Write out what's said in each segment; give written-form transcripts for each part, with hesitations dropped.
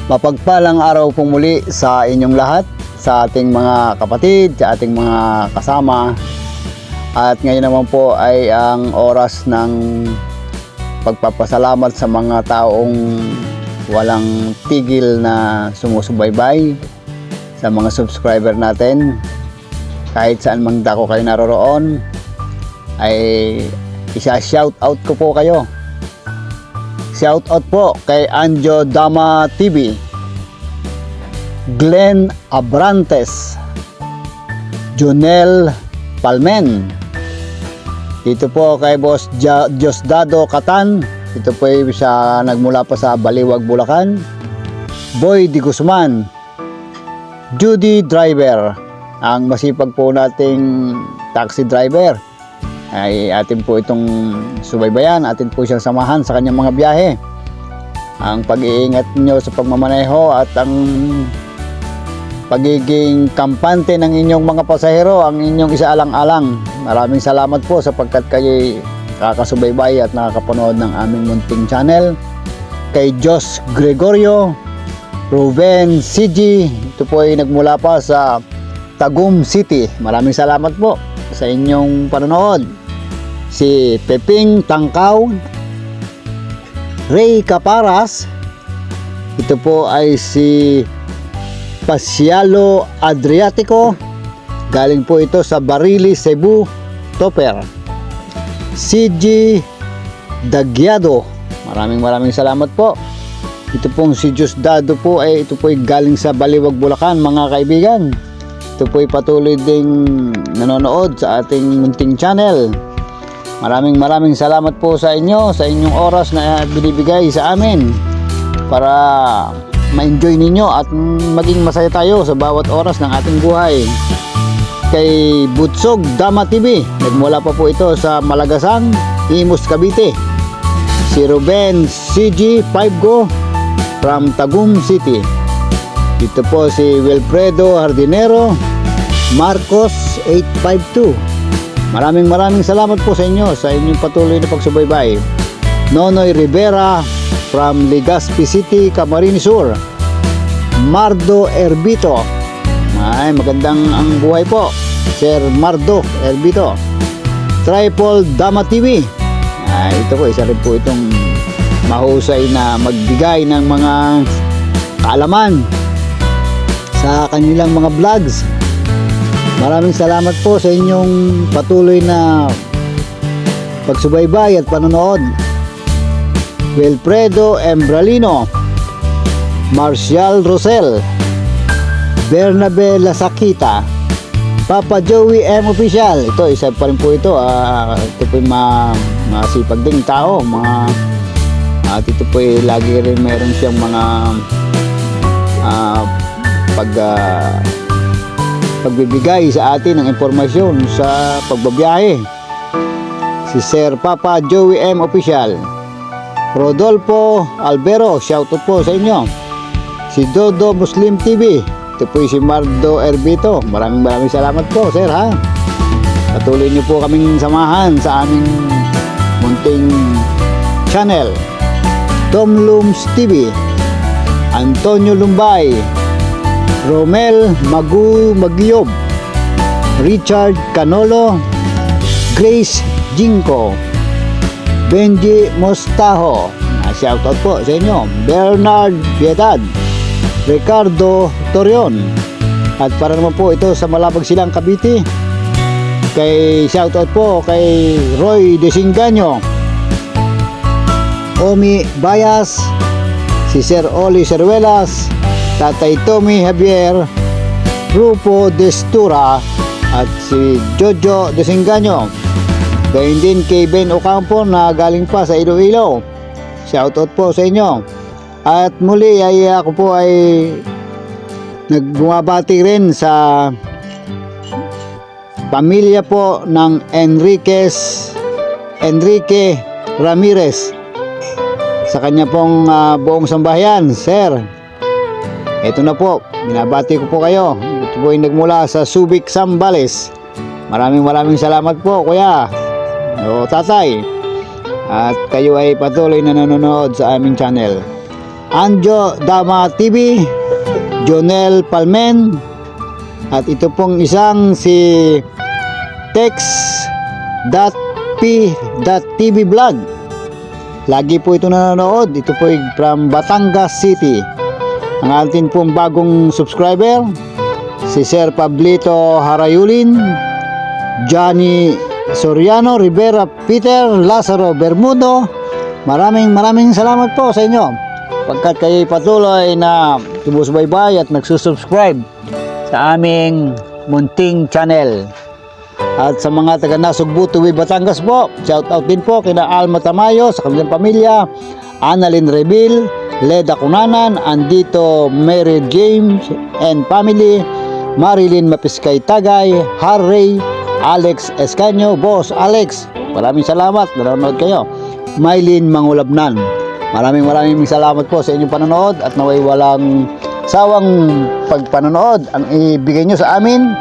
Mapagpalang araw po muli sa inyong lahat, sa ating mga kapatid, sa ating mga kasama. At ngayon naman po ay ang oras ng pagpapasalamat sa mga taong walang tigil na sumusubaybay, sa mga subscriber natin. Kahit saan mang dako kayo naroroon, ay isa-shout out ko po kayo. Shout out po kay Anjo Dama TV, Glenn Abrantes, Jonel Palmen. Dito po kay Boss Diosdado Catan. Ito po ay siya nagmula pa sa Baliwag, Bulacan. Boy Di Guzman, Judy Driver, ang masipag po nating taxi driver, ay atin po itong subaybayan, atin po siyang samahan sa kanyang mga biyahe. Ang pag-iingat niyo sa pagmamaneho at ang pagiging kampante ng inyong mga pasahero ang inyong isaalang-alang. Maraming salamat po sapagkat kayo kakasubaybay at nakakapanood ng aming munting channel. Kay Jos Gregorio, Ruben CG, ito po ay nagmula pa sa Tagum City. Maraming salamat po sa inyong panonood. Si Peping Tangkaw, Ray Caparas, ito po ay si Pasialo Adriatico, galing po ito sa Barili, Cebu, Topper. CG Dagyado, maraming salamat po. Ito pong si Diosdado po ay ito po ay galing sa Baliwag, Bulacan, mga kaibigan. Ito po ay patuloy ding nanonood sa ating munting channel. Maraming salamat po sa inyo, sa inyong oras na binibigay sa amin para ma-enjoy ninyo at maging masaya tayo sa bawat oras ng ating buhay. Kay Butsog Dama TV, nagmula pa po ito sa Malagasang, Imus, Cavite. Si Ruben CG 5Go from Tagum City. Dito po si Wilfredo Hardinero Marcos 852. Maraming salamat po sa inyo, sa inyong patuloy na pagsubaybay. Nonoy Rivera from Legazpi City, Camarines Sur. Mardo Erbito, ay magandang ang buhay po, Sir Mardo Erbito. Triple Dama TV, ito po, isa rin po itong mahusay na magbigay ng mga kaalaman sa kanilang mga vlogs. Maraming salamat po sa inyong patuloy na pagsubaybay at panonood. Wilfredo Embralino, Marcial Rosel, Bernabe Lasakita, Papa Joey M Official. Ito, isa pa rin po ito. Ito po yung masipag ding tao. At ito po ay lagi rin meron siyang mga pagbibigay sa atin ng impormasyon sa pagbabiyahe. Si Sir Papa Joey M Official. Rodolfo Albero, shoutout po sa inyo. Si Dodo Muslim TV. Ito po si Mardo Erbito. Maraming salamat po, sir, ha. Patuloy niyo po kaming samahan sa aming munting channel. Tom Lums TV, Antonio Lumbay, Romel Magiob, Richard Canolo, Grace Jinko, Benji Mostaho, shoutout po sa inyo. Bernard Piedad, Ricardo Torion. At para naman po ito sa Malabag Silang, Cavite, kay shoutout po kay Roy Desinganyo, Omi Bayas, si Sir Oli Ceruelas, Tatay Tommy Javier, Rupo Destura, at si Jojo Desinganyo. Gayun din kay Ben Ocampo na galing pa sa Iloilo. Shoutout po sa inyo. At muli ay ako po ay nagbumabati rin sa pamilya po ng Enrique Ramirez, sa kanya pong buong sambahayan. Sir, ito na po, binabati ko po kayo. Ito po ay nagmula sa Subic, Zambales. Maraming salamat po, kuya o tatay. At kayo ay patuloy na nanonood sa aming channel. Anjo Dama TV, Jonel Palmen, at ito pong isang si Tex.p.tv vlog. Lagi po ito nanonood. Ito po from Batangas City. Ang atin pong bagong subscriber, si Sir Pablito Harayulin, Johnny Soriano Rivera, Peter Lazaro Bermudo. Maraming salamat po sa inyo pagkat kayo patuloy na sumusubaybay at nagsusubscribe sa aming munting channel. At sa mga taga Nasugbu, Tuwi, Batangas po, shout out din po kina Alma Tamayo sa kanilang pamilya, Annalyn Rebil, Leda Kunanan, Andito Mary James and family, Marilyn Mapiskay Tagay, Harry, Alex Escanio, Boss Alex, maraming salamat, nanonood kayo. Mylene Mangulabnan, maraming salamat po sa inyong panonood at naway walang sawang pagpanonood ang ibigay nyo sa amin.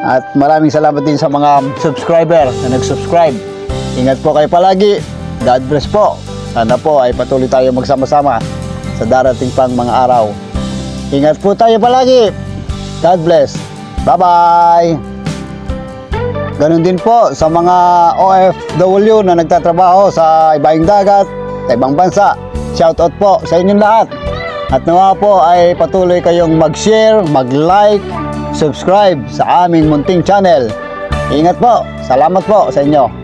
At maraming salamat din sa mga subscriber na nag-subscribe. Ingat po kayo palagi. God bless po. Sana po ay patuloy tayo magsama-sama sa darating pang mga araw. Ingat po tayo palagi. God bless. Bye-bye. Ganon din po sa mga OFW na nagtatrabaho sa ibang dagat, sa ibang bansa. Shoutout po sa inyong lahat. At nawa po ay patuloy kayong mag-share, mag-like, subscribe sa aming munting channel. Ingat po. Salamat po sa inyo.